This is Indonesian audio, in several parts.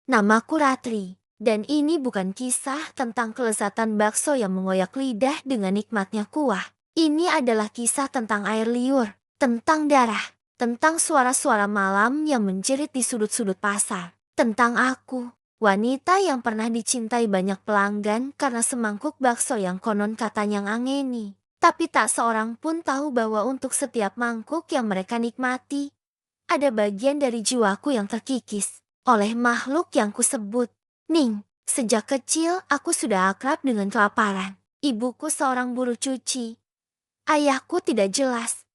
Namaku Ratri, dan ini bukan kisah tentang kelezatan bakso yang mengoyak lidah dengan nikmatnya kuah. Ini adalah kisah tentang air liur, tentang darah, tentang suara-suara malam yang menjerit di sudut-sudut pasar, tentang aku, wanita yang pernah dicintai banyak pelanggan karena semangkuk bakso yang konon katanya ngangeni. Tapi tak seorang pun tahu bahwa untuk setiap mangkuk yang mereka nikmati, ada bagian dari jiwaku yang terkikis oleh makhluk yang kusebut Ning. Sejak kecil aku sudah akrab dengan kelaparan. Ibuku seorang buruh cuci. Ayahku tidak jelas.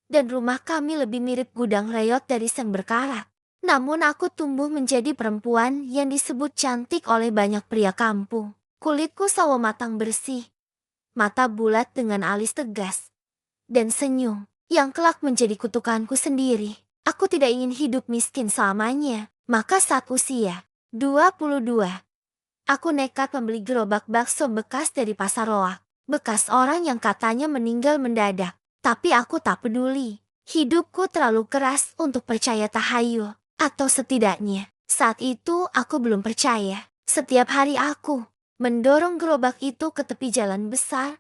Dan rumah kami lebih mirip gudang reot dari seng berkarat. Namun aku tumbuh menjadi perempuan yang disebut cantik oleh banyak pria kampung. Kulitku sawo matang bersih. Mata bulat dengan alis tegas. Dan senyum yang kelak menjadi kutukanku sendiri. Aku tidak ingin hidup miskin selamanya. Maka saat usia 22, aku nekat membeli gerobak bakso bekas dari pasar loak. Bekas orang yang katanya meninggal mendadak. Tapi aku tak peduli. Hidupku terlalu keras untuk percaya tahayul. Atau setidaknya, saat itu aku belum percaya. Setiap hari aku mendorong gerobak itu ke tepi jalan besar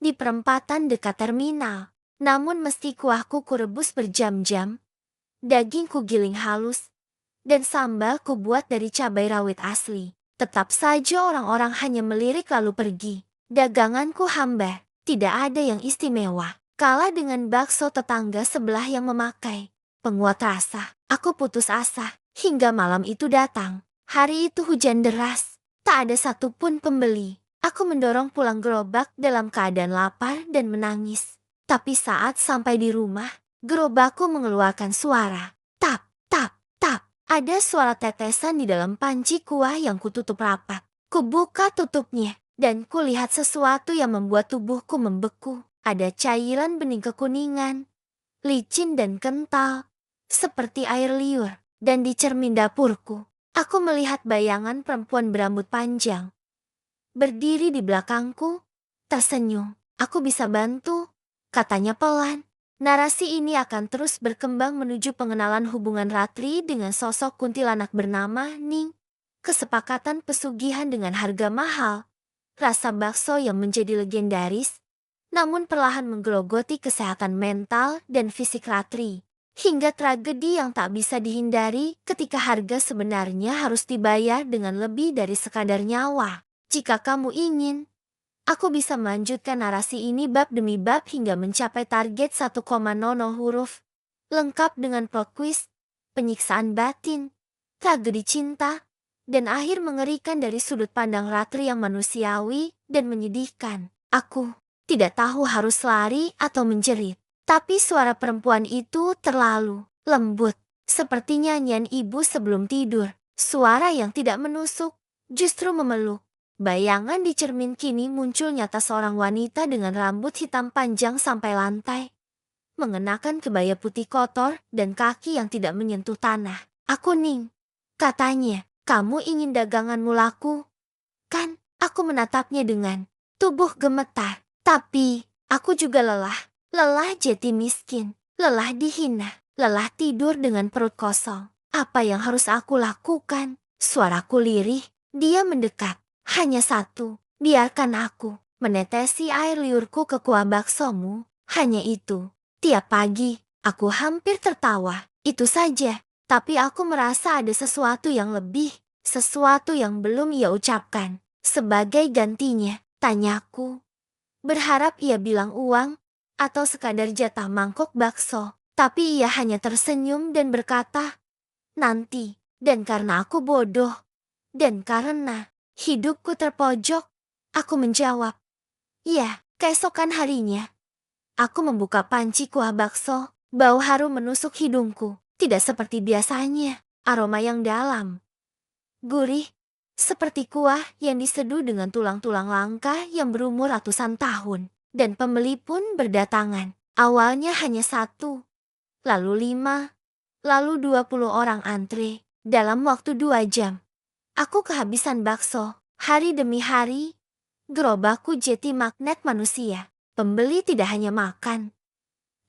di perempatan dekat terminal. Namun meski kuahku kurebus berjam-jam, dagingku giling halus, dan sambal ku buat dari cabai rawit asli, tetap saja orang-orang hanya melirik lalu pergi. Daganganku hambar, tidak ada yang istimewa. Kalah dengan bakso tetangga sebelah yang memakai penguat rasa. Aku putus asa, hingga malam itu datang. Hari itu hujan deras, tak ada satupun pembeli. Aku mendorong pulang gerobak dalam keadaan lapar dan menangis. Tapi saat sampai di rumah, gerobakku mengeluarkan suara. Tap, tap, tap. Ada suara tetesan di dalam panci kuah yang kututup rapat. Kubuka tutupnya, dan kulihat sesuatu yang membuat tubuhku membeku. Ada cairan bening kekuningan, licin dan kental, seperti air liur. Dan di cermin dapurku, aku melihat bayangan perempuan berambut panjang berdiri di belakangku, tersenyum. Aku bisa bantu, katanya pelan. Narasi ini akan terus berkembang menuju pengenalan hubungan Ratri dengan sosok kuntilanak bernama Ning. Kesepakatan pesugihan dengan harga mahal. Rasa bakso yang menjadi legendaris, namun perlahan menggerogoti kesehatan mental dan fisik Ratri. Hingga tragedi yang tak bisa dihindari ketika harga sebenarnya harus dibayar dengan lebih dari sekadar nyawa. Jika kamu ingin, aku bisa melanjutkan narasi ini bab demi bab hingga mencapai target 1,00 huruf. Lengkap dengan plot twist, penyiksaan batin, tragedi cinta, dan akhir mengerikan dari sudut pandang Ratri yang manusiawi dan menyedihkan. Aku tidak tahu harus lari atau menjerit. Tapi suara perempuan itu terlalu lembut, seperti nyanyian ibu sebelum tidur. Suara yang tidak menusuk, justru memeluk. Bayangan di cermin kini muncul nyata seorang wanita dengan rambut hitam panjang sampai lantai, mengenakan kebaya putih kotor dan kaki yang tidak menyentuh tanah. Aku Ning, katanya, kamu ingin daganganmu laku? Kan, aku menatapnya dengan tubuh gemetar. Tapi, aku juga lelah. Lelah jati miskin, lelah dihina, lelah tidur dengan perut kosong. Apa yang harus aku lakukan? Suaraku lirih, dia mendekat. Hanya satu, biarkan aku menetesi air liurku ke kuah baksomu. Hanya itu. Tiap pagi, aku hampir tertawa. Itu saja. Tapi aku merasa ada sesuatu yang lebih. Sesuatu yang belum ia ucapkan. Sebagai gantinya, tanyaku. Berharap ia bilang uang, atau sekadar jatah mangkok bakso. Tapi ia hanya tersenyum dan berkata, nanti. Dan karena aku bodoh. Dan karena hidupku terpojok, aku menjawab, iya. Keesokan harinya, aku membuka panci kuah bakso. Bau harum menusuk hidungku, tidak seperti biasanya. Aroma yang dalam, gurih, seperti kuah yang diseduh dengan tulang-tulang langka yang berumur ratusan tahun. Dan pembeli pun berdatangan. Awalnya hanya 1, lalu 5, lalu 20 orang antre. Dalam waktu 2 jam, aku kehabisan bakso. Hari demi hari, gerobakku jadi magnet manusia. Pembeli tidak hanya makan,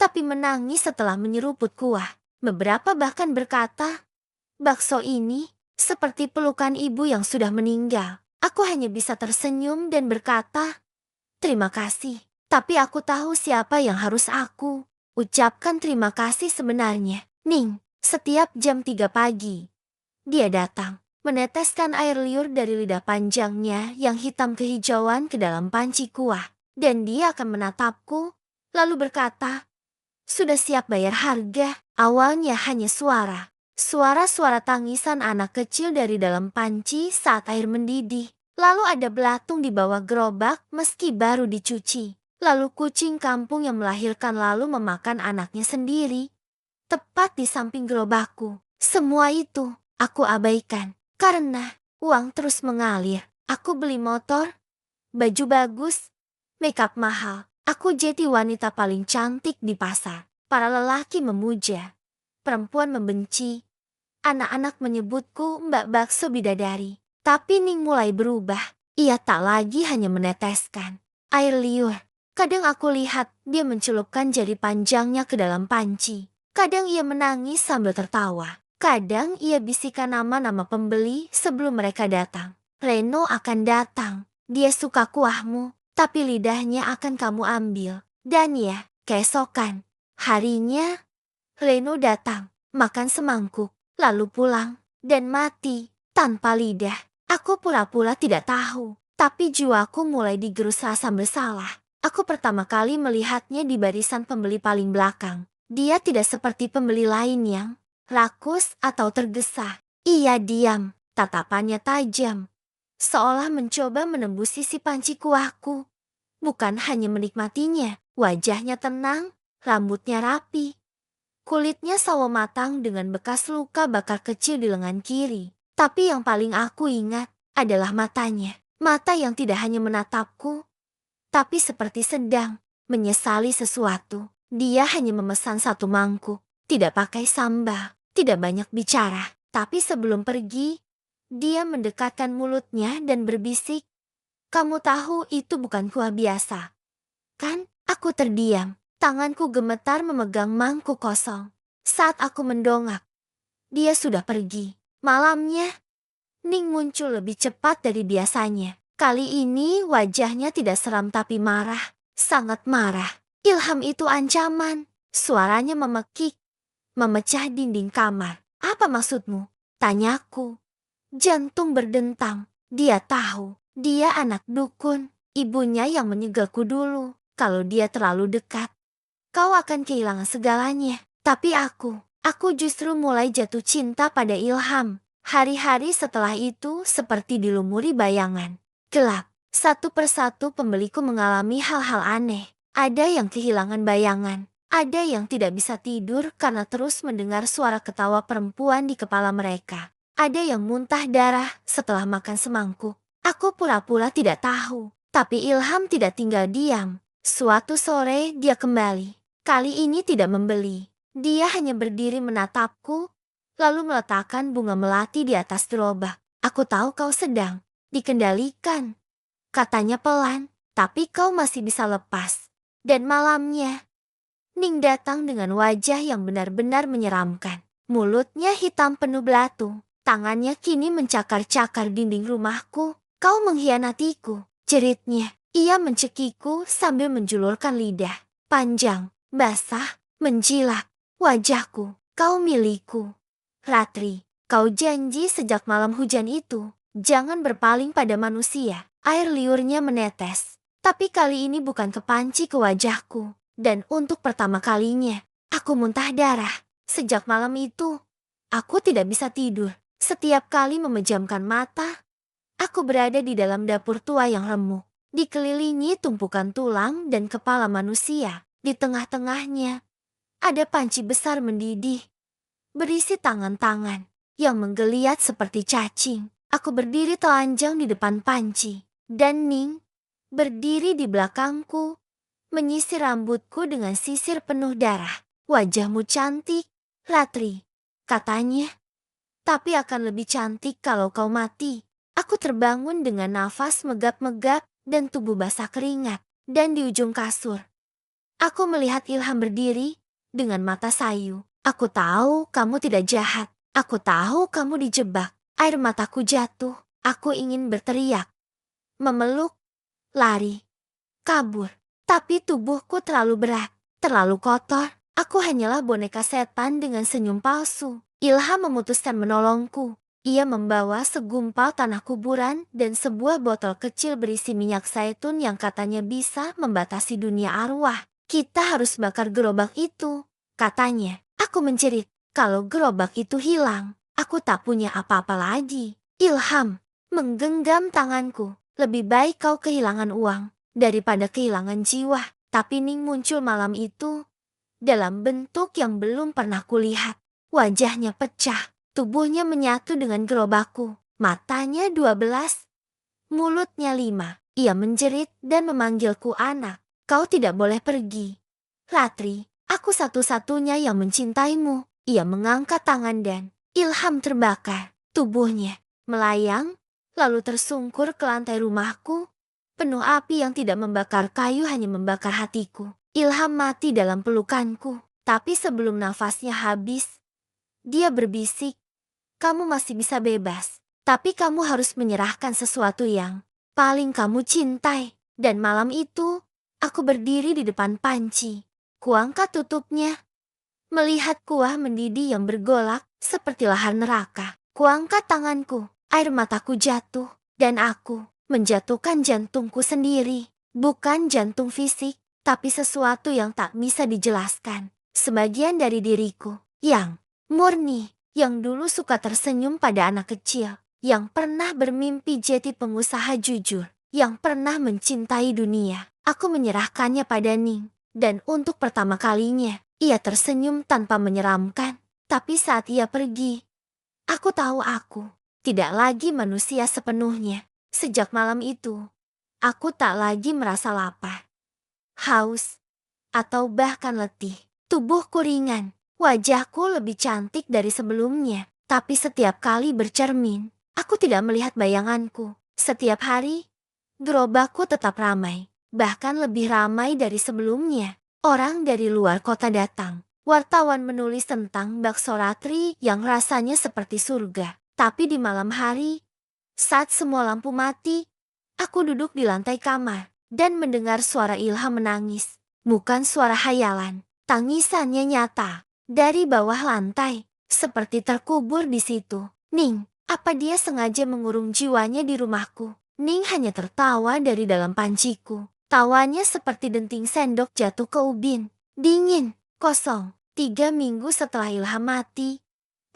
tapi menangis setelah menyeruput kuah. Beberapa bahkan berkata, bakso ini Seperti pelukan ibu yang sudah meninggal. Aku hanya bisa tersenyum dan berkata, terima kasih. Tapi aku tahu siapa yang harus aku ucapkan terima kasih sebenarnya. Ning, setiap jam 3 pagi, dia datang, meneteskan air liur dari lidah panjangnya yang hitam kehijauan ke dalam panci kuah. Dan dia akan menatapku, lalu berkata, sudah siap bayar harga. Awalnya hanya suara-suara tangisan anak kecil dari dalam panci saat air mendidih. Lalu ada belatung di bawah gerobak meski baru dicuci. Lalu kucing kampung yang melahirkan lalu memakan anaknya sendiri. Tepat di samping gerobakku. Semua itu aku abaikan karena uang terus mengalir. Aku beli motor, baju bagus, makeup mahal. Aku jadi wanita paling cantik di pasar. Para lelaki memuja, perempuan membenci. Anak-anak menyebutku Mbak Bakso Bidadari. Tapi Ning mulai berubah. Ia tak lagi hanya meneteskan air liur. Kadang aku lihat dia mencelupkan jari panjangnya ke dalam panci. Kadang ia menangis sambil tertawa. Kadang ia bisikan nama-nama pembeli sebelum mereka datang. Reno akan datang. Dia suka kuahmu, tapi lidahnya akan kamu ambil. Dan ya, keesokan harinya, Reno datang, makan semangkuk, lalu pulang, dan mati, tanpa lidah. Aku pura-pura tidak tahu, tapi jiwaku mulai digerus rasa bersalah. Aku pertama kali melihatnya di barisan pembeli paling belakang. Dia tidak seperti pembeli lain yang rakus atau tergesa. Ia diam, tatapannya tajam, seolah mencoba menembus sisi panci kuahku. Bukan hanya menikmatinya, wajahnya tenang, rambutnya rapi. Kulitnya sawo matang dengan bekas luka bakar kecil di lengan kiri. Tapi yang paling aku ingat adalah matanya. Mata yang tidak hanya menatapku, tapi seperti sedang menyesali sesuatu. Dia hanya memesan satu mangkuk, tidak pakai sambal, tidak banyak bicara. Tapi sebelum pergi, dia mendekatkan mulutnya dan berbisik, kamu tahu itu bukan kuah biasa, kan? Aku terdiam. Tanganku gemetar memegang mangkuk kosong. Saat aku mendongak, dia sudah pergi. Malamnya, Ning muncul lebih cepat dari biasanya. Kali ini wajahnya tidak seram tapi marah, sangat marah. Ilham itu ancaman. Suaranya memekik, memecah dinding kamar. Apa maksudmu? Tanyaku. Jantung berdentang. Dia tahu, dia anak dukun. Ibunya yang menyegelku dulu. Kalau dia terlalu dekat, kau akan kehilangan segalanya. Tapi aku justru mulai jatuh cinta pada Ilham. Hari-hari setelah itu seperti dilumuri bayangan gelap. Satu persatu pembeliku mengalami hal-hal aneh. Ada yang kehilangan bayangan. Ada yang tidak bisa tidur karena terus mendengar suara ketawa perempuan di kepala mereka. Ada yang muntah darah setelah makan semangkuk. Aku pura-pura tidak tahu. Tapi Ilham tidak tinggal diam. Suatu sore dia kembali. Kali ini tidak membeli. Dia hanya berdiri menatapku, lalu meletakkan bunga melati di atas gerobak. Aku tahu kau sedang dikendalikan, katanya pelan, tapi kau masih bisa lepas. Dan malamnya, Ning datang dengan wajah yang benar-benar menyeramkan. Mulutnya hitam penuh belatung. Tangannya kini mencakar-cakar dinding rumahku. Kau mengkhianatiku, jeritnya. Ia mencekiku sambil menjulurkan lidah. Panjang, basah, menjilat wajahku. Kau milikku. Ratri, kau janji sejak malam hujan itu, jangan berpaling pada manusia. Air liurnya menetes. Tapi kali ini bukan ke panci ke wajahku. Dan untuk pertama kalinya, aku muntah darah. Sejak malam itu, aku tidak bisa tidur. Setiap kali memejamkan mata, aku berada di dalam dapur tua yang remuk. Dikelilingi tumpukan tulang dan kepala manusia. Di tengah-tengahnya, ada panci besar mendidih, berisi tangan-tangan yang menggeliat seperti cacing. Aku berdiri telanjang di depan panci. Dan Ning berdiri di belakangku, menyisir rambutku dengan sisir penuh darah. Wajahmu cantik, Ratri, katanya. Tapi akan lebih cantik kalau kau mati. Aku terbangun dengan nafas megap-megap dan tubuh basah keringat. Dan di ujung kasur, aku melihat Ilham berdiri dengan mata sayu. Aku tahu kamu tidak jahat. Aku tahu kamu dijebak. Air mataku jatuh. Aku ingin berteriak, memeluk, lari, kabur. Tapi tubuhku terlalu berat, terlalu kotor. Aku hanyalah boneka setan dengan senyum palsu. Ilham memutuskan menolongku. Ia membawa segumpal tanah kuburan dan sebuah botol kecil berisi minyak zaitun yang katanya bisa membatasi dunia arwah. Kita harus bakar gerobak itu, katanya. Aku menjerit, kalau gerobak itu hilang, aku tak punya apa-apa lagi. Ilham menggenggam tanganku. Lebih baik kau kehilangan uang daripada kehilangan jiwa. Tapi Ning muncul malam itu dalam bentuk yang belum pernah kulihat. Wajahnya pecah, tubuhnya menyatu dengan gerobakku. Matanya 12, mulutnya 5. Ia menjerit dan memanggilku anak. Kau tidak boleh pergi. Ratri, aku satu-satunya yang mencintaimu. Ia mengangkat tangan dan Ilham terbakar. Tubuhnya melayang, lalu tersungkur ke lantai rumahku. Penuh api yang tidak membakar kayu, hanya membakar hatiku. Ilham mati dalam pelukanku. Tapi sebelum nafasnya habis, dia berbisik, kamu masih bisa bebas. Tapi kamu harus menyerahkan sesuatu yang paling kamu cintai. Dan malam itu, aku berdiri di depan panci. Kuangkat tutupnya, melihat kuah mendidih yang bergolak seperti lahar neraka. Kuangkat tanganku, air mataku jatuh, dan aku menjatuhkan jantungku sendiri. Bukan jantung fisik, tapi sesuatu yang tak bisa dijelaskan. Sebagian dari diriku yang murni, yang dulu suka tersenyum pada anak kecil, yang pernah bermimpi jadi pengusaha jujur, yang pernah mencintai dunia. Aku menyerahkannya pada Ning, dan untuk pertama kalinya, ia tersenyum tanpa menyeramkan. Tapi saat ia pergi, aku tahu aku tidak lagi manusia sepenuhnya. Sejak malam itu, aku tak lagi merasa lapar, haus, atau bahkan letih. Tubuhku ringan, wajahku lebih cantik dari sebelumnya. Tapi setiap kali bercermin, aku tidak melihat bayanganku. Setiap hari, gerobakku tetap ramai, bahkan lebih ramai dari sebelumnya. Orang dari luar kota datang. Wartawan menulis tentang bakso Ratri yang rasanya seperti surga. Tapi di malam hari, saat semua lampu mati, aku duduk di lantai kamar dan mendengar suara Ilham menangis. Bukan suara hayalan, tangisannya nyata. Dari bawah lantai, seperti terkubur di situ. Ning, apa dia sengaja mengurung jiwanya di rumahku? Ning hanya tertawa dari dalam panciku. Tawanya seperti denting sendok jatuh ke ubin. Dingin, kosong. 3 minggu setelah Ilham mati,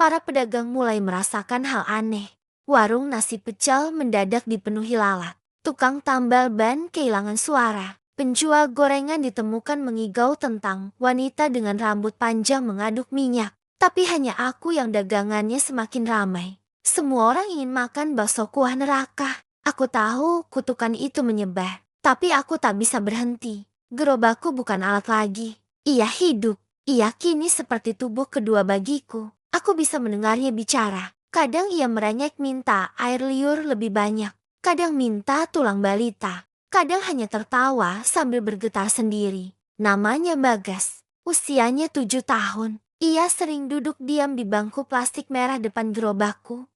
para pedagang mulai merasakan hal aneh. Warung nasi pecel mendadak dipenuhi lalat. Tukang tambal ban kehilangan suara. Penjual gorengan ditemukan mengigau tentang wanita dengan rambut panjang mengaduk minyak. Tapi hanya aku yang dagangannya semakin ramai. Semua orang ingin makan bakso kuah neraka. Aku tahu kutukan itu menyebar. Tapi aku tak bisa berhenti. Gerobakku bukan alat lagi. Ia hidup. Ia kini seperti tubuh kedua bagiku. Aku bisa mendengarnya bicara. Kadang ia merengek minta air liur lebih banyak. Kadang minta tulang balita. Kadang hanya tertawa sambil bergetar sendiri. Namanya Bagas. Usianya 7 tahun. Ia sering duduk diam di bangku plastik merah depan gerobakku,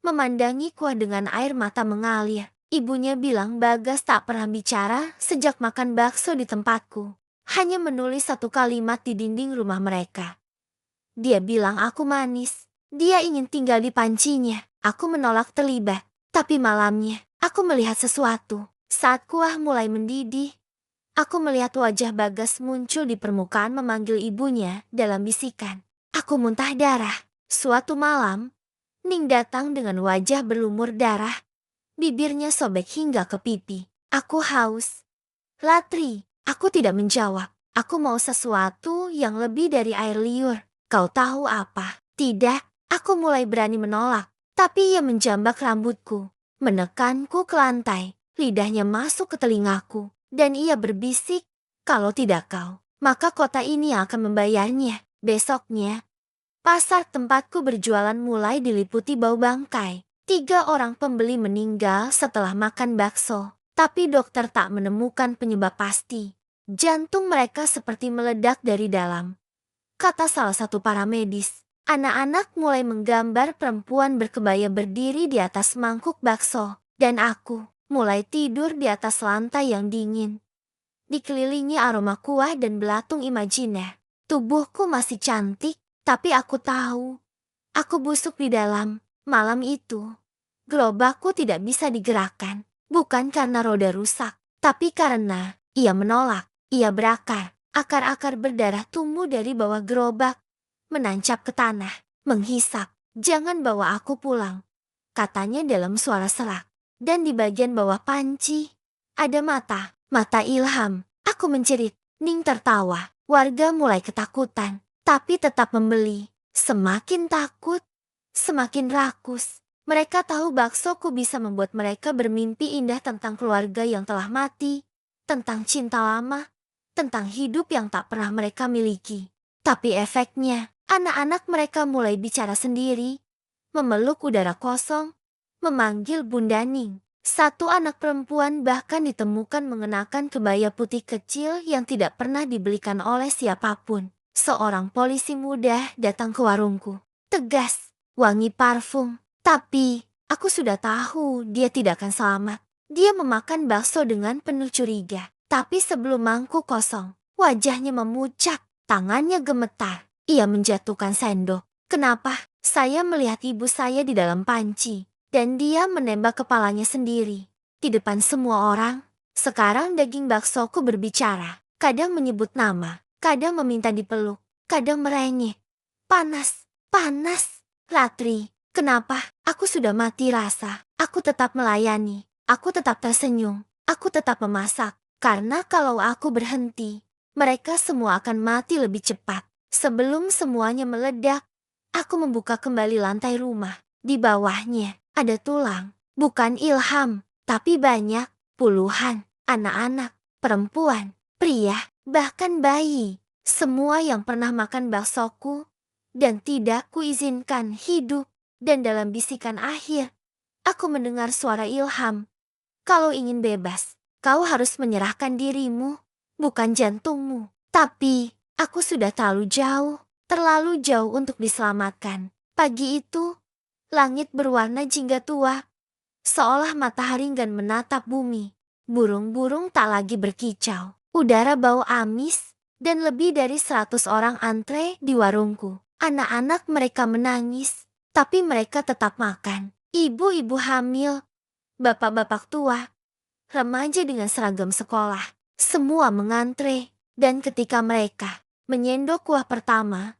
memandangi kuah dengan air mata mengalir. Ibunya bilang Bagas tak pernah bicara sejak makan bakso di tempatku. Hanya menulis satu kalimat di dinding rumah mereka. Dia bilang aku manis. Dia ingin tinggal di pancinya. Aku menolak terlibat. Tapi malamnya, aku melihat sesuatu. Saat kuah mulai mendidih, aku melihat wajah Bagas muncul di permukaan memanggil ibunya dalam bisikan. Aku muntah darah. Suatu malam, Ning datang dengan wajah berlumur darah. Bibirnya sobek hingga ke pipi. Aku haus. Ratri, aku tidak menjawab. Aku mau sesuatu yang lebih dari air liur. Kau tahu apa? Tidak, aku mulai berani menolak. Tapi ia menjambak rambutku, menekanku ke lantai. Lidahnya masuk ke telingaku. Dan ia berbisik, kalau tidak kau, maka kota ini akan membayarnya. Besoknya, pasar tempatku berjualan mulai diliputi bau bangkai. 3 orang pembeli meninggal setelah makan bakso. Tapi dokter tak menemukan penyebab pasti. Jantung mereka seperti meledak dari dalam, kata salah satu paramedis. Anak-anak mulai menggambar perempuan berkebaya berdiri di atas mangkuk bakso, dan aku mulai tidur di atas lantai yang dingin, dikelilingi aroma kuah dan belatung imajiner. Tubuhku masih cantik, tapi aku tahu aku busuk di dalam. Malam itu, gerobakku tidak bisa digerakkan, bukan karena roda rusak, tapi karena ia menolak. Ia berakar. Akar-akar berdarah tumbuh dari bawah gerobak, menancap ke tanah, menghisap. "Jangan bawa aku pulang," katanya dalam suara serak. Dan di bagian bawah panci, ada mata, mata Ilham. Aku menjerit. Ning tertawa. Warga mulai ketakutan, tapi tetap membeli. Semakin takut, semakin rakus. Mereka tahu baksoku bisa membuat mereka bermimpi indah tentang keluarga yang telah mati, tentang cinta lama, tentang hidup yang tak pernah mereka miliki. Tapi efeknya, anak-anak mereka mulai bicara sendiri, memeluk udara kosong, memanggil Bunda Ning. Satu anak perempuan bahkan ditemukan mengenakan kebaya putih kecil yang tidak pernah dibelikan oleh siapapun. Seorang polisi muda datang ke warungku. Tegas, wangi parfum. Tapi, aku sudah tahu dia tidak akan selamat. Dia memakan bakso dengan penuh curiga. Tapi sebelum mangkuk kosong, wajahnya memucat, tangannya gemetar. Ia menjatuhkan sendok. Kenapa? Saya melihat ibu saya di dalam panci, dan dia menembak kepalanya sendiri. Di depan semua orang, sekarang daging baksoku berbicara. Kadang menyebut nama, kadang meminta dipeluk, kadang merengek. Panas, panas. Ratri, kenapa? Aku sudah mati rasa. Aku tetap melayani, aku tetap tersenyum, aku tetap memasak. Karena kalau aku berhenti, mereka semua akan mati lebih cepat. Sebelum semuanya meledak, aku membuka kembali lantai rumah. Di bawahnya ada tulang, bukan Ilham, tapi banyak, puluhan, anak-anak, perempuan, pria, bahkan bayi. Semua yang pernah makan baksoku dan tidak kuizinkan hidup. Dan dalam bisikan akhir, aku mendengar suara Ilham. Kalau ingin bebas, kau harus menyerahkan dirimu, bukan jantungmu. Tapi, aku sudah terlalu jauh untuk diselamatkan. Pagi itu, langit berwarna jingga tua, seolah matahari enggan menatap bumi. Burung-burung tak lagi berkicau. Udara bau amis, dan lebih dari 100 orang antre di warungku. Anak-anak mereka menangis, tapi mereka tetap makan. Ibu-ibu hamil, bapak-bapak tua, remaja dengan seragam sekolah, semua mengantre. Dan ketika mereka menyendok kuah pertama,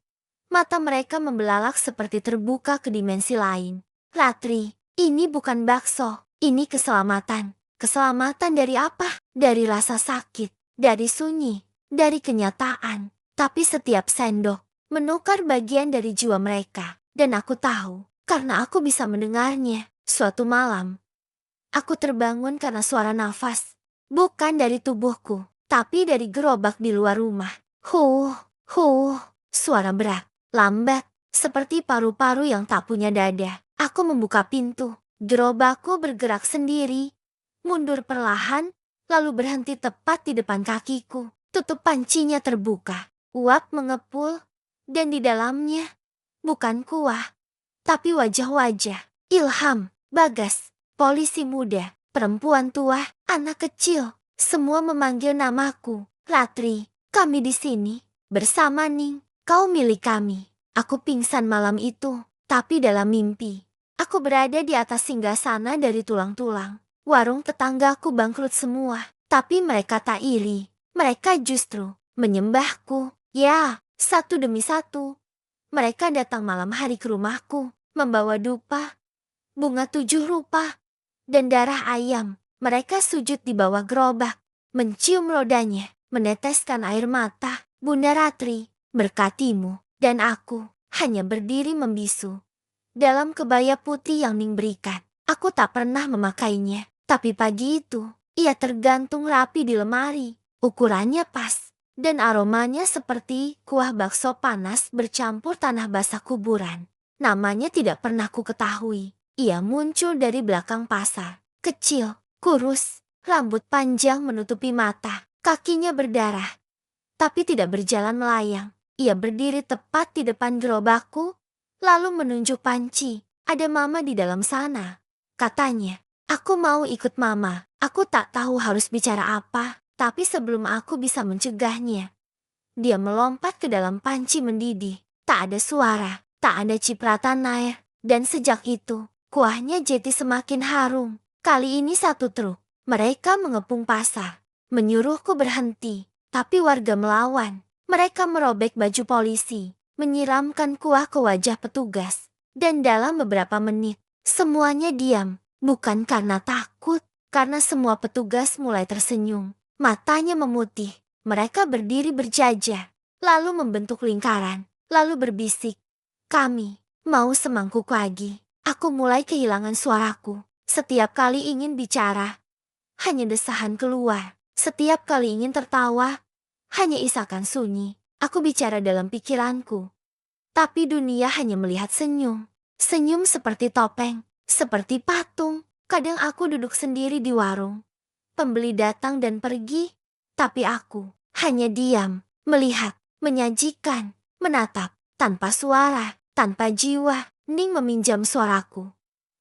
mata mereka membelalak seperti terbuka ke dimensi lain. Ratri, ini bukan bakso, ini keselamatan. Keselamatan dari apa? Dari rasa sakit, dari sunyi, dari kenyataan. Tapi setiap sendok menukar bagian dari jiwa mereka. Dan aku tahu, karena aku bisa mendengarnya. Suatu malam, aku terbangun karena suara nafas. Bukan dari tubuhku, tapi dari gerobak di luar rumah. Huh, suara berat, lambat, seperti paru-paru yang tak punya dada. Aku membuka pintu. Gerobakku bergerak sendiri, mundur perlahan, lalu berhenti tepat di depan kakiku. Tutup pancinya terbuka, uap mengepul, dan di dalamnya bukan kuah, tapi wajah-wajah. Ilham, Bagas, polisi muda, perempuan tua, anak kecil, semua memanggil namaku. Ratri, kami di sini, bersama Ning, kau milik kami. Aku pingsan malam itu, tapi dalam mimpi, aku berada di atas singgasana dari tulang-tulang. Warung tetanggaku bangkrut semua, tapi mereka tak iri. Mereka justru menyembahku. Ya, satu demi satu. Mereka datang malam hari ke rumahku, membawa dupa, bunga 7 rupa, dan darah ayam. Mereka sujud di bawah gerobak, mencium rodanya, meneteskan air mata. Bunda Ratri, berkatimu, dan aku hanya berdiri membisu. Dalam kebaya putih yang Ning berikan, aku tak pernah memakainya. Tapi pagi itu, ia tergantung rapi di lemari. Ukurannya pas, dan aromanya seperti kuah bakso panas bercampur tanah basah kuburan. Namanya tidak pernah ku ketahui. Ia muncul dari belakang pasar. Kecil, kurus, rambut panjang menutupi mata. Kakinya berdarah, tapi tidak berjalan melayang. Ia berdiri tepat di depan gerobakku, lalu menunjuk panci. Ada mama di dalam sana. Katanya, aku mau ikut mama. Aku tak tahu harus bicara apa, tapi sebelum aku bisa mencegahnya, dia melompat ke dalam panci mendidih. Tak ada suara, tak ada cipratan air. Dan sejak itu, kuahnya jadi semakin harum. Kali ini satu truk. Mereka mengepung pasar. Menyuruhku berhenti. Tapi warga melawan. Mereka merobek baju polisi. Menyiramkan kuah ke wajah petugas. Dan dalam beberapa menit, semuanya diam. Bukan karena takut. Karena semua petugas mulai tersenyum. Matanya memutih. Mereka berdiri berjajar, lalu membentuk lingkaran, lalu berbisik. Kami mau semangkuk lagi. Aku mulai kehilangan suaraku. Setiap kali ingin bicara, hanya desahan keluar. Setiap kali ingin tertawa, hanya isakan sunyi. Aku bicara dalam pikiranku. Tapi dunia hanya melihat senyum. Senyum seperti topeng, seperti patung. Kadang aku duduk sendiri di warung. Pembeli datang dan pergi, tapi aku hanya diam, melihat, menyajikan, menatap, tanpa suara, tanpa jiwa. Ning meminjam suaraku.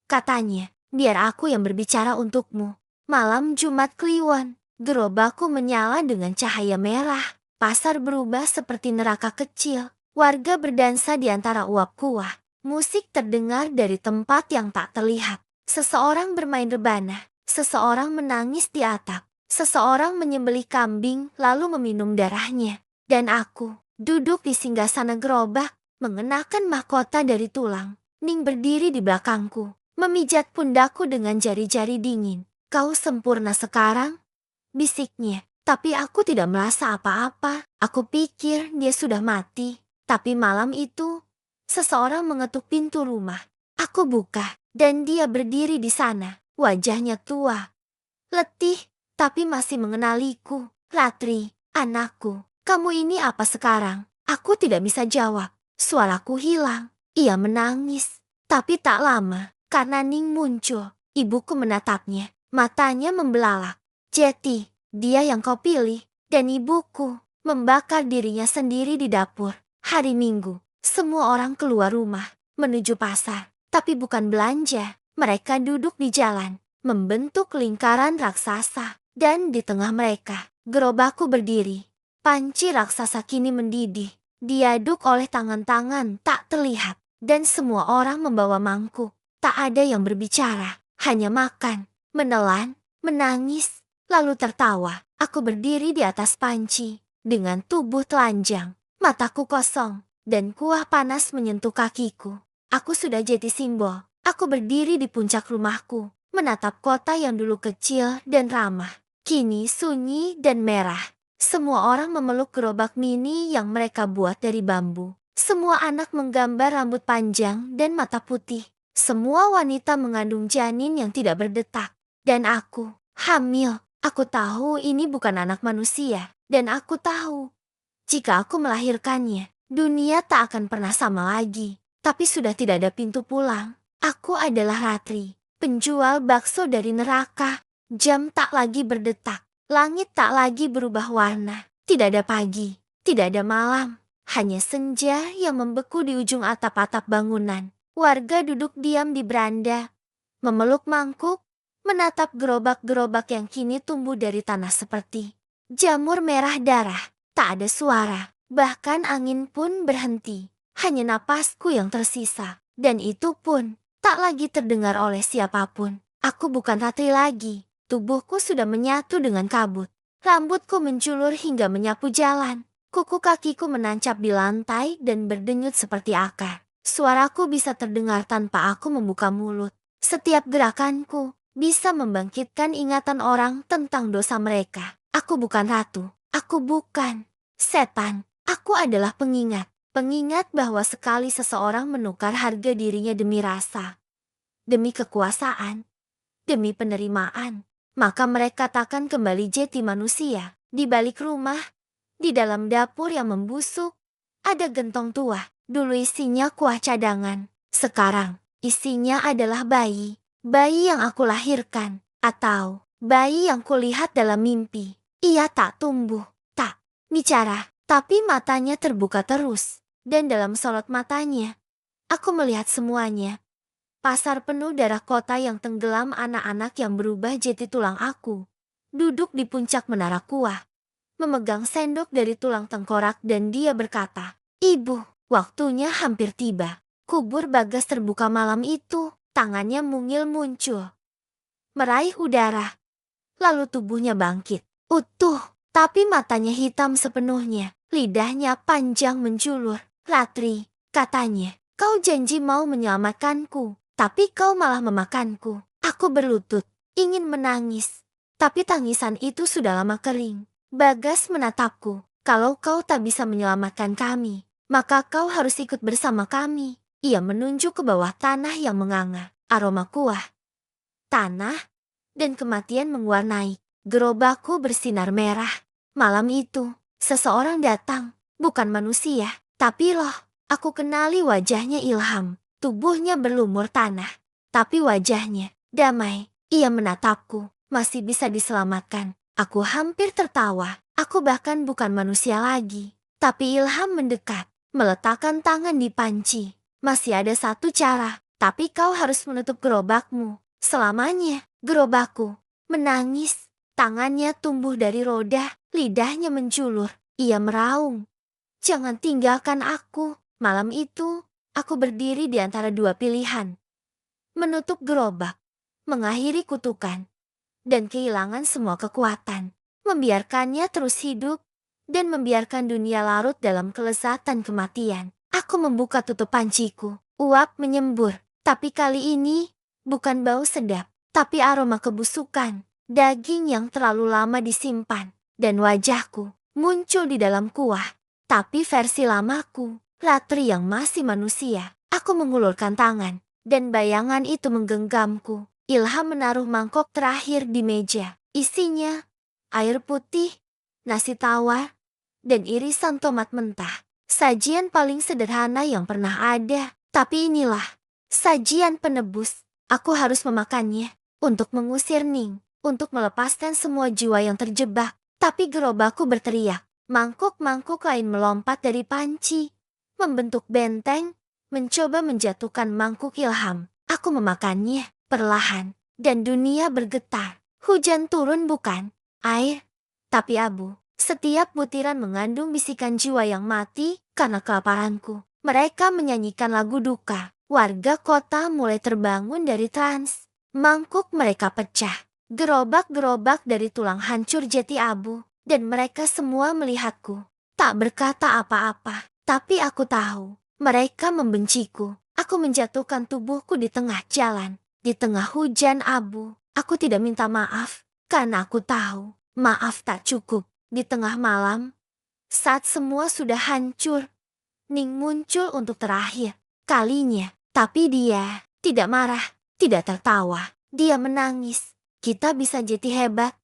Katanya, biar aku yang berbicara untukmu. Malam Jumat Kliwon, gerobakku menyala dengan cahaya merah. Pasar berubah seperti neraka kecil. Warga berdansa di antara uap kuah. Musik terdengar dari tempat yang tak terlihat. Seseorang bermain rebana. Seseorang menangis di atap. Seseorang menyembelih kambing lalu meminum darahnya. Dan aku duduk di singgasana gerobak, mengenakan mahkota dari tulang. Ning berdiri di belakangku, memijat pundakku dengan jari-jari dingin. Kau sempurna sekarang, bisiknya. Tapi aku tidak merasa apa-apa. Aku pikir dia sudah mati. Tapi malam itu, seseorang mengetuk pintu rumah. Aku buka, dan dia berdiri di sana. Wajahnya tua, letih, tapi masih mengenaliku. Ratri, anakku, kamu ini apa sekarang? Aku tidak bisa jawab. Suaraku hilang. Ia menangis. Tapi tak lama, karena Ning muncul. Ibuku menatapnya. Matanya membelalak. Jeti, dia yang kau pilih. Dan ibuku membakar dirinya sendiri di dapur. Hari Minggu, semua orang keluar rumah, menuju pasar. Tapi bukan belanja. Mereka duduk di jalan, membentuk lingkaran raksasa. Dan di tengah mereka, gerobakku berdiri. Panci raksasa kini mendidih, diaduk oleh tangan-tangan tak terlihat. Dan semua orang membawa mangkuk. Tak ada yang berbicara, hanya makan, menelan, menangis, lalu tertawa. Aku berdiri di atas panci, dengan tubuh telanjang, mataku kosong, dan kuah panas menyentuh kakiku. Aku sudah jadi simbol. Aku berdiri di puncak rumahku, menatap kota yang dulu kecil dan ramah. Kini sunyi dan merah. Semua orang memeluk gerobak mini yang mereka buat dari bambu. Semua anak menggambar rambut panjang dan mata putih. Semua wanita mengandung janin yang tidak berdetak. Dan aku, hamil. Aku tahu ini bukan anak manusia. Dan aku tahu, jika aku melahirkannya, dunia tak akan pernah sama lagi. Tapi sudah tidak ada pintu pulang. Aku adalah Ratri, penjual bakso dari neraka. Jam tak lagi berdetak, langit tak lagi berubah warna. Tidak ada pagi, tidak ada malam, hanya senja yang membeku di ujung atap-atap bangunan. Warga duduk diam di beranda, memeluk mangkuk, menatap gerobak-gerobak yang kini tumbuh dari tanah seperti jamur merah darah. Tak ada suara, bahkan angin pun berhenti. Hanya napasku yang tersisa, dan itu pun tak lagi terdengar oleh siapapun. Aku bukan Ratri lagi. Tubuhku sudah menyatu dengan kabut. Rambutku menjulur hingga menyapu jalan. Kuku kakiku menancap di lantai dan berdenyut seperti akar. Suaraku bisa terdengar tanpa aku membuka mulut. Setiap gerakanku bisa membangkitkan ingatan orang tentang dosa mereka. Aku bukan ratu. Aku bukan setan. Aku adalah pengingat. Pengingat bahwa sekali seseorang menukar harga dirinya demi rasa, demi kekuasaan, demi penerimaan, maka mereka takkan kembali jati manusia. Di balik rumah, di dalam dapur yang membusuk, ada gentong tua. Dulu isinya kuah cadangan. Sekarang, isinya adalah bayi. Bayi yang aku lahirkan, atau bayi yang kulihat dalam mimpi. Ia tak tumbuh, tak bicara, tapi matanya terbuka terus. Dan dalam sorot matanya, Aku melihat semuanya. Pasar penuh darah, kota yang tenggelam, anak-anak yang berubah jadi tulang aku. Duduk di puncak menara kuah, memegang sendok dari tulang tengkorak, dan dia berkata, "Ibu, waktunya hampir tiba." Kubur Bagas terbuka malam itu. Tangannya mungil muncul, meraih udara. Lalu tubuhnya bangkit, utuh, tapi matanya hitam sepenuhnya. Lidahnya panjang menjulur. "Ratri," katanya, "kau janji mau menyelamatkanku, tapi kau malah memakanku." Aku berlutut, ingin menangis, tapi tangisan itu sudah lama kering. Bagas menatapku, "Kalau kau tak bisa menyelamatkan kami, maka kau harus ikut bersama kami." Ia menunjuk ke bawah tanah yang menganga. Aroma kuah, tanah, dan kematian mewarnai. Gerobakku bersinar merah. Malam itu, seseorang datang, bukan manusia, tapi loh. Aku kenali wajahnya, Ilham. Tubuhnya berlumur tanah, tapi wajahnya damai. Ia menatapku, "Masih bisa diselamatkan." Aku hampir tertawa. Aku bahkan bukan manusia lagi. Tapi Ilham mendekat, meletakkan tangan di panci. "Masih ada satu cara, tapi kau harus menutup gerobakmu selamanya." Gerobakku menangis. Tangannya tumbuh dari roda, lidahnya menjulur. Ia meraung, "Jangan tinggalkan aku." Malam itu, aku berdiri di antara dua pilihan. Menutup gerobak, mengakhiri kutukan, dan kehilangan semua kekuatan. Membiarkannya terus hidup, dan membiarkan dunia larut dalam kelezatan kematian. Aku membuka tutup panciku. Uap menyembur, tapi kali ini bukan bau sedap, tapi aroma kebusukan. Daging yang terlalu lama disimpan, dan wajahku muncul di dalam kuah. Tapi versi lamaku, Ratri yang masih manusia. Aku mengulurkan tangan, dan bayangan itu menggenggamku. Ilham menaruh mangkok terakhir di meja. Isinya air putih, nasi tawar, dan irisan tomat mentah. Sajian paling sederhana yang pernah ada. Tapi inilah sajian penebus. Aku harus memakannya untuk mengusir Ning, untuk melepaskan semua jiwa yang terjebak. Tapi gerobakku berteriak. Mangkuk-mangkuk lain melompat dari panci, membentuk benteng, mencoba menjatuhkan mangkuk Ilham. Aku memakannya perlahan, dan dunia bergetar. Hujan turun, bukan air, tapi abu. Setiap butiran mengandung bisikan jiwa yang mati karena kelaparanku. Mereka menyanyikan lagu duka. Warga kota mulai terbangun dari trans. Mangkuk mereka pecah. Gerobak-gerobak dari tulang hancur jadi abu. Dan mereka semua melihatku. Tak berkata apa-apa. Tapi aku tahu, mereka membenciku. Aku menjatuhkan tubuhku di tengah jalan. Di tengah hujan abu. Aku tidak minta maaf, karena aku tahu maaf tak cukup. Di tengah malam, saat semua sudah hancur, Ning muncul untuk terakhir kalinya. Tapi dia tidak marah, tidak tertawa. Dia menangis. "Kita bisa jadi hebat,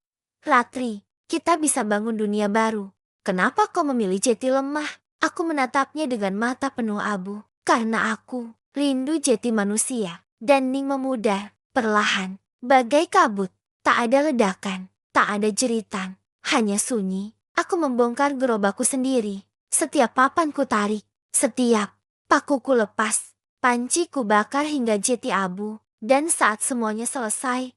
Ratri. Kita bisa bangun dunia baru. Kenapa kau memilih jadi lemah?" Aku menatapnya dengan mata penuh abu. Karena aku rindu jadi manusia. Dan Ning memudar, perlahan, bagai kabut. Tak ada ledakan, tak ada jeritan, hanya sunyi. Aku membongkar gerobakku sendiri. Setiap papan ku tarik, setiap pakuku lepas, panci ku bakar hingga jadi abu. Dan saat semuanya selesai,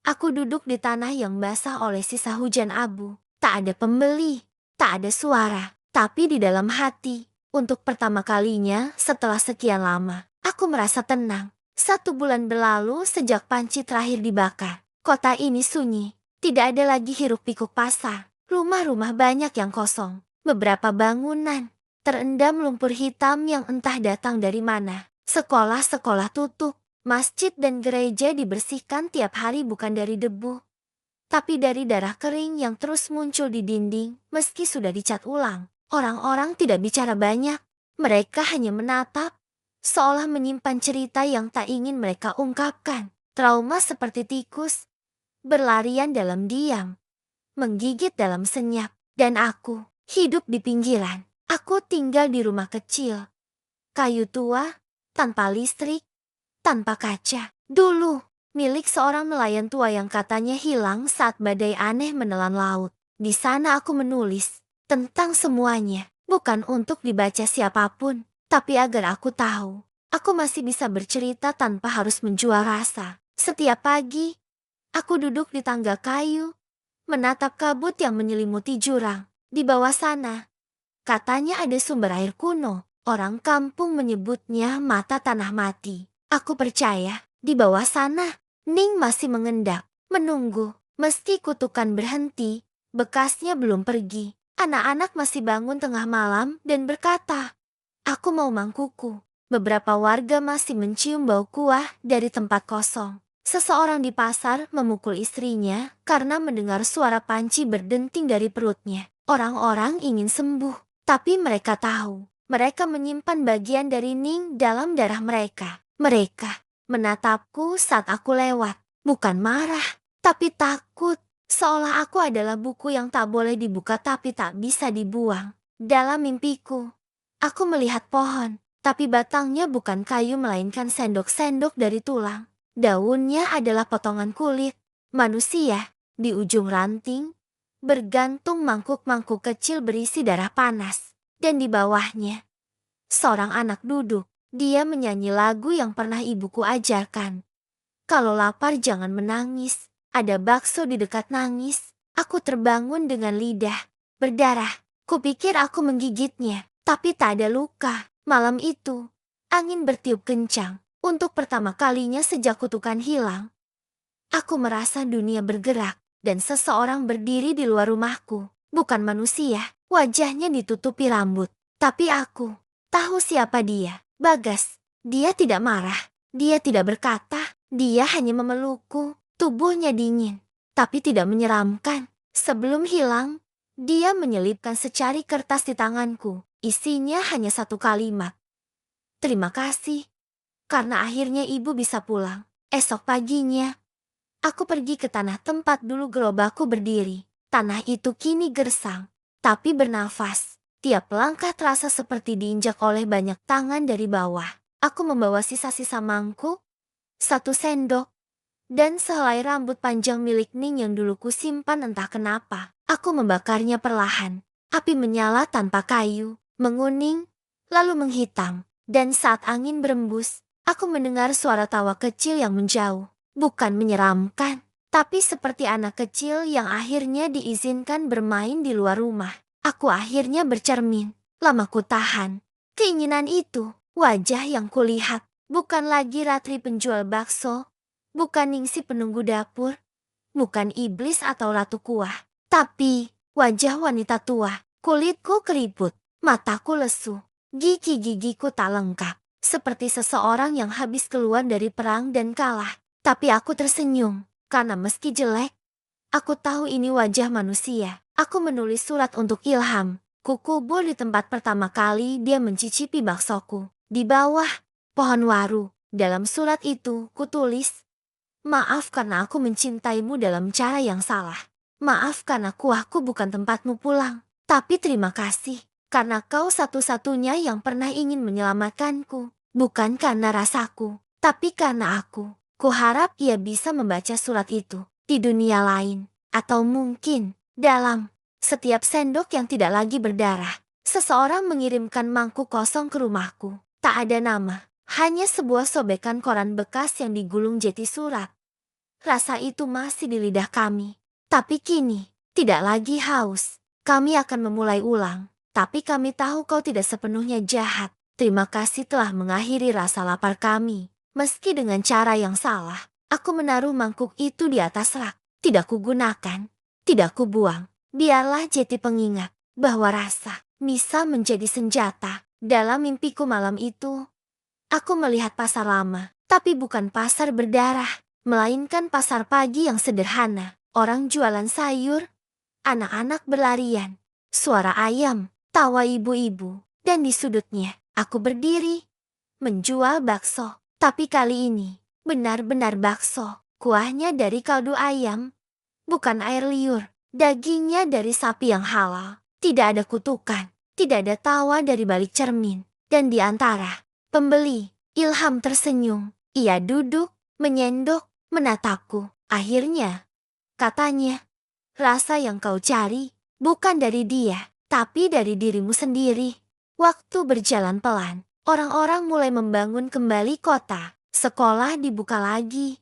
aku duduk di tanah yang basah oleh sisa hujan abu. Tak ada pembeli, tak ada suara. Tapi di dalam hati, untuk pertama kalinya setelah sekian lama, aku merasa tenang. 1 bulan berlalu sejak panci terakhir dibakar. Kota ini sunyi, tidak ada lagi hiruk-pikuk pasar. Rumah-rumah banyak yang kosong. Beberapa bangunan terendam lumpur hitam yang entah datang dari mana. Sekolah-sekolah tutup. Masjid dan gereja dibersihkan tiap hari bukan dari debu, tapi dari darah kering yang terus muncul di dinding meski sudah dicat ulang. Orang-orang tidak bicara banyak. Mereka hanya menatap, seolah menyimpan cerita yang tak ingin mereka ungkapkan. Trauma seperti tikus, berlarian dalam diam, menggigit dalam senyap. Dan aku hidup di pinggiran. Aku tinggal di rumah kecil, kayu tua, tanpa listrik, tanpa kaca. Dulu, milik seorang nelayan tua yang katanya hilang saat badai aneh menelan laut. Di sana aku menulis tentang semuanya, bukan untuk dibaca siapapun, tapi agar aku tahu Aku masih bisa bercerita tanpa harus menjual rasa. Setiap pagi, aku duduk di tangga kayu, menatap kabut yang menyelimuti jurang. Di bawah sana, katanya ada sumber air kuno. Orang kampung menyebutnya mata tanah mati. Aku percaya, di bawah sana, Ning masih mengendap, menunggu. Meski kutukan berhenti, bekasnya belum pergi. Anak-anak masih bangun tengah malam dan berkata, "Aku mau mangkuku." Beberapa warga masih mencium bau kuah dari tempat kosong. Seseorang di pasar memukul istrinya karena mendengar suara panci berdenting dari perutnya. Orang-orang ingin sembuh, tapi mereka tahu. Mereka menyimpan bagian dari Ning dalam darah mereka. Mereka menatapku saat aku lewat. Bukan marah, tapi takut. Seolah aku adalah buku yang tak boleh dibuka tapi tak bisa dibuang. Dalam mimpiku, aku melihat pohon, tapi batangnya bukan kayu melainkan sendok-sendok dari tulang. Daunnya adalah potongan kulit manusia. Di ujung ranting, bergantung mangkuk-mangkuk kecil berisi darah panas. Dan di bawahnya, seorang anak duduk. Dia menyanyi lagu yang pernah ibuku ajarkan. Kalau lapar jangan menangis. Ada bakso di dekat nangis. Aku terbangun dengan lidah berdarah. Kupikir aku menggigitnya, tapi tak ada luka. Malam itu, angin bertiup kencang. Untuk pertama kalinya sejak kutukan hilang, aku merasa dunia bergerak dan seseorang berdiri di luar rumahku. Bukan manusia, wajahnya ditutupi rambut. Tapi aku tahu siapa dia. Bagas. Dia tidak marah. Dia tidak berkata. Dia hanya memelukku. Tubuhnya dingin, tapi tidak menyeramkan. Sebelum hilang, dia menyelipkan secari kertas di tanganku. Isinya hanya satu kalimat. "Terima kasih, karena akhirnya ibu bisa pulang." Esok paginya, aku pergi ke tanah tempat dulu gerobakku berdiri. Tanah itu kini gersang, tapi bernafas. Tiap langkah terasa seperti diinjak oleh banyak tangan dari bawah. Aku membawa sisa-sisa mangkuk, satu sendok, dan sehelai rambut panjang milik Ning yang dulu kusimpan entah kenapa. Aku membakarnya perlahan. Api menyala tanpa kayu, menguning, lalu menghitam. Dan saat angin berembus, aku mendengar suara tawa kecil yang menjauh. Bukan menyeramkan, tapi seperti anak kecil yang akhirnya diizinkan bermain di luar rumah. Aku akhirnya bercermin. Lama ku tahan keinginan itu. Wajah yang kulihat bukan lagi Ratri penjual bakso, bukan Ningsih penunggu dapur, bukan iblis atau ratu kuah, tapi wajah wanita tua. Kulitku keriput, mataku lesu, gigi-gigiku tak lengkap, seperti seseorang yang habis keluar dari perang dan kalah. Tapi aku tersenyum, karena meski jelek, aku tahu ini wajah manusia. Aku menulis surat untuk Ilham. Kukubur di tempat pertama kali dia mencicipi baksoku. Di bawah pohon waru. Dalam surat itu, kutulis, "Maaf karena aku mencintaimu dalam cara yang salah. Maaf karena kuahku bukan tempatmu pulang. Tapi terima kasih, karena kau satu-satunya yang pernah ingin menyelamatkanku. Bukan karena rasaku, tapi karena aku. Kuharap ia bisa membaca surat itu di dunia lain. Atau mungkin dalam setiap sendok yang tidak lagi berdarah, seseorang mengirimkan mangkuk kosong ke rumahku. Tak ada nama, hanya sebuah sobekan koran bekas yang digulung jeti surat. Rasa itu masih di lidah kami. Tapi kini, tidak lagi haus. Kami akan memulai ulang. Tapi kami tahu kau tidak sepenuhnya jahat. Terima kasih telah mengakhiri rasa lapar kami. Meski dengan cara yang salah, aku menaruh mangkuk itu di atas rak. Tidak kugunakan, tidak kubuang. Biarlah jadi pengingat bahwa rasa bisa menjadi senjata. Dalam mimpiku malam itu, aku melihat pasar lama, tapi bukan pasar berdarah, melainkan pasar pagi yang sederhana. Orang jualan sayur, anak-anak berlarian, suara ayam, tawa ibu-ibu, dan di sudutnya aku berdiri, menjual bakso. Tapi kali ini, benar-benar bakso. Kuahnya dari kaldu ayam, bukan air liur. Dagingnya dari sapi yang halal. Tidak ada kutukan, tidak ada tawa dari balik cermin. Dan di antara pembeli, Ilham tersenyum. Ia duduk, menyendok, menatapku. Akhirnya, katanya, "Rasa yang kau cari bukan dari dia, tapi dari dirimu sendiri." Waktu berjalan pelan. Orang-orang mulai membangun kembali kota. Sekolah dibuka lagi.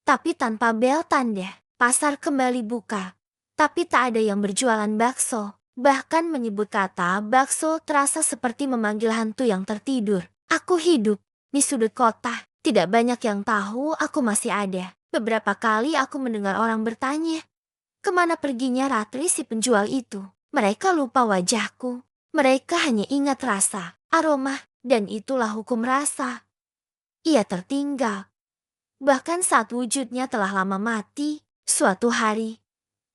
Tapi tanpa bel tanda. Pasar kembali buka. Tapi tak ada yang berjualan bakso. Bahkan menyebut kata bakso terasa seperti memanggil hantu yang tertidur. Aku hidup di sudut kota. Tidak banyak yang tahu aku masih ada. Beberapa kali aku mendengar orang bertanya, kemana perginya Ratri si penjual itu? Mereka lupa wajahku. Mereka hanya ingat rasa, aroma, dan itulah hukum rasa. Ia tertinggal. Bahkan saat wujudnya telah lama mati, suatu hari,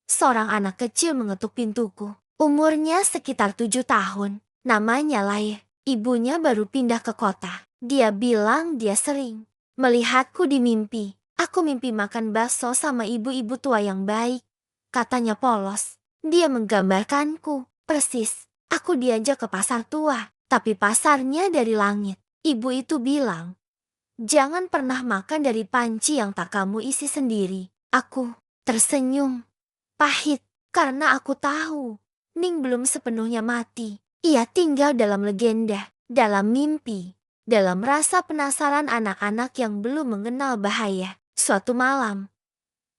seorang anak kecil mengetuk pintuku. Umurnya sekitar 7 tahun. Namanya Lai. Ibunya baru pindah ke kota. Dia bilang dia sering melihatku di mimpi. Aku mimpi makan bakso sama ibu-ibu tua yang baik. Katanya polos. Dia menggambarkanku. Persis. Aku diajak ke pasar tua. Tapi pasarnya dari langit. Ibu itu bilang, jangan pernah makan dari panci yang tak kamu isi sendiri. Aku tersenyum. Pahit. Karena aku tahu Ning belum sepenuhnya mati. Ia tinggal dalam legenda, dalam mimpi, dalam rasa penasaran anak-anak yang belum mengenal bahaya. Suatu malam,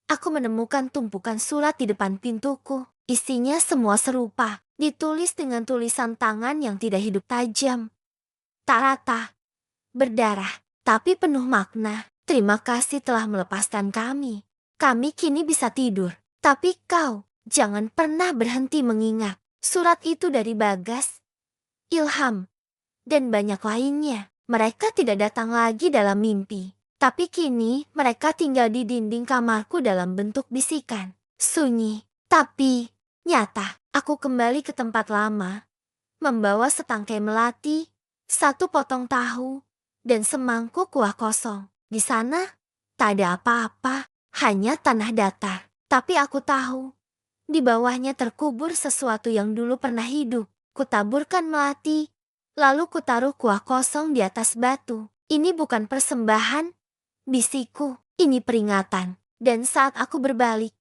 aku menemukan tumpukan surat di depan pintuku. Isinya semua serupa, ditulis dengan tulisan tangan yang tidak hidup tajam. Tak rata, berdarah, tapi penuh makna. Terima kasih telah melepaskan kami. Kami kini bisa tidur. Tapi kau, jangan pernah berhenti mengingat. Surat itu dari Bagas, Ilham, dan banyak lainnya. Mereka tidak datang lagi dalam mimpi. Tapi kini mereka tinggal di dinding kamarku dalam bentuk bisikan. Sunyi, tapi nyata. Aku kembali ke tempat lama, membawa setangkai melati, satu potong tahu, dan semangkuk kuah kosong. Di sana, tak ada apa-apa, hanya tanah datar. Tapi aku tahu, di bawahnya terkubur sesuatu yang dulu pernah hidup. Kutaburkan melati, lalu kutaruh kuah kosong di atas batu. Ini bukan persembahan, bisikku, ini peringatan. Dan saat aku berbalik,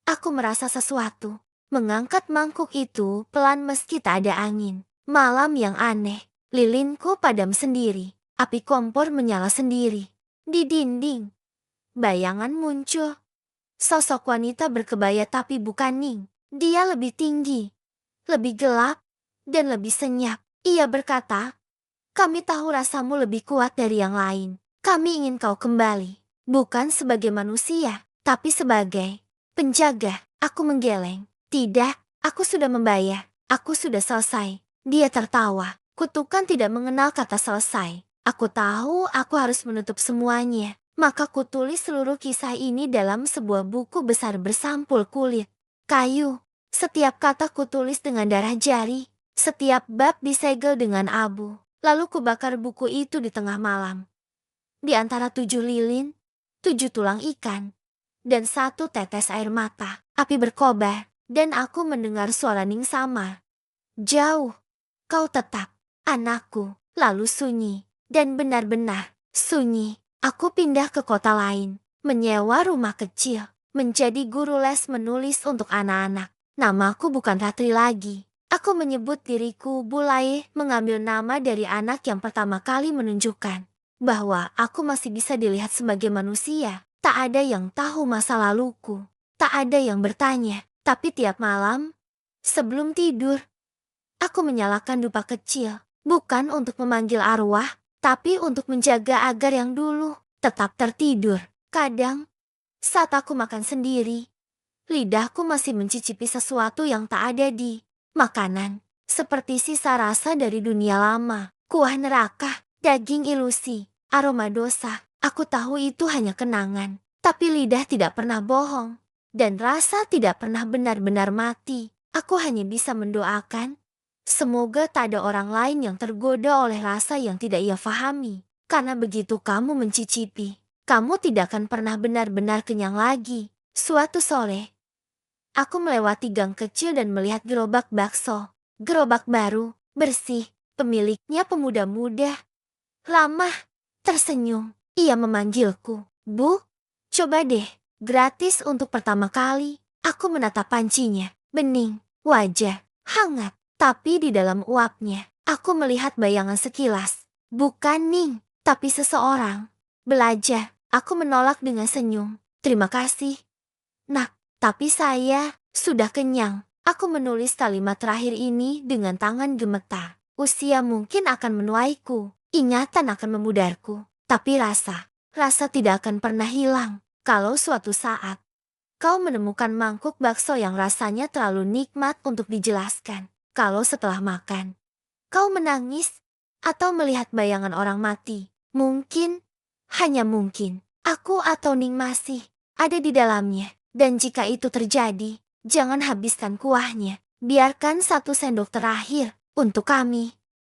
aku merasa sesuatu. Mengangkat mangkuk itu pelan meski tak ada angin. Malam yang aneh, lilinku padam sendiri. Api kompor menyala sendiri. Di dinding, bayangan muncul. Sosok wanita berkebaya tapi bukan Ning. Dia lebih tinggi, lebih gelap, dan lebih senyap. Ia berkata, kami tahu rasamu lebih kuat dari yang lain. Kami ingin kau kembali. Bukan sebagai manusia, tapi sebagai penjaga. Aku menggeleng. Tidak, aku sudah membayar. Aku sudah selesai. Dia tertawa. Kutukan tidak mengenal kata selesai. Aku tahu aku harus menutup semuanya. Maka kutulis seluruh kisah ini dalam sebuah buku besar bersampul kulit, kayu. Setiap kata kutulis dengan darah jari. Setiap bab disegel dengan abu. Lalu kubakar buku itu di tengah malam. Di antara 7 lilin, 7 tulang ikan, dan 1 tetes air mata. Api berkobar, dan aku mendengar suara Ning samar. Jauh, kau tetap, anakku. Lalu sunyi, dan benar-benar sunyi. Aku pindah ke kota lain, menyewa rumah kecil, menjadi guru les menulis untuk anak-anak. Namaku bukan Ratri lagi. Aku menyebut diriku Bulai, mengambil nama dari anak yang pertama kali menunjukkan bahwa aku masih bisa dilihat sebagai manusia. Tak ada yang tahu masa laluku. Tak ada yang bertanya. Tapi tiap malam, sebelum tidur, aku menyalakan dupa kecil. Bukan untuk memanggil arwah, tapi untuk menjaga agar yang dulu tetap tertidur. Kadang, saat aku makan sendiri, lidahku masih mencicipi sesuatu yang tak ada di makanan. Seperti sisa rasa dari dunia lama, kuah neraka, daging ilusi, aroma dosa. Aku tahu itu hanya kenangan, tapi lidah tidak pernah bohong. Dan rasa tidak pernah benar-benar mati. Aku hanya bisa mendoakan, semoga tak ada orang lain yang tergoda oleh rasa yang tidak ia fahami. Karena begitu kamu mencicipi, kamu tidak akan pernah benar-benar kenyang lagi. Suatu sore, aku melewati gang kecil dan melihat gerobak bakso. Gerobak baru, bersih, pemiliknya pemuda muda. Ramah, tersenyum. Ia memanggilku, Bu, coba deh, gratis untuk pertama kali. Aku menatap pancinya, bening, wajah, hangat. Tapi di dalam uapnya, aku melihat bayangan sekilas. Bukan Ning, tapi seseorang. Belajar. Aku menolak dengan senyum. Terima kasih. Nak, tapi saya sudah kenyang. Aku menulis kalimat terakhir ini dengan tangan gemetar. Usia mungkin akan menuaiku, ingatan akan memudarku, tapi rasa tidak akan pernah hilang. Kalau suatu saat kau menemukan mangkuk bakso yang rasanya terlalu nikmat untuk dijelaskan. Kalau setelah makan, kau menangis atau melihat bayangan orang mati. Mungkin, hanya mungkin, aku atau Ning masih ada di dalamnya. Dan jika itu terjadi, jangan habiskan kuahnya. Biarkan 1 sendok terakhir untuk kami.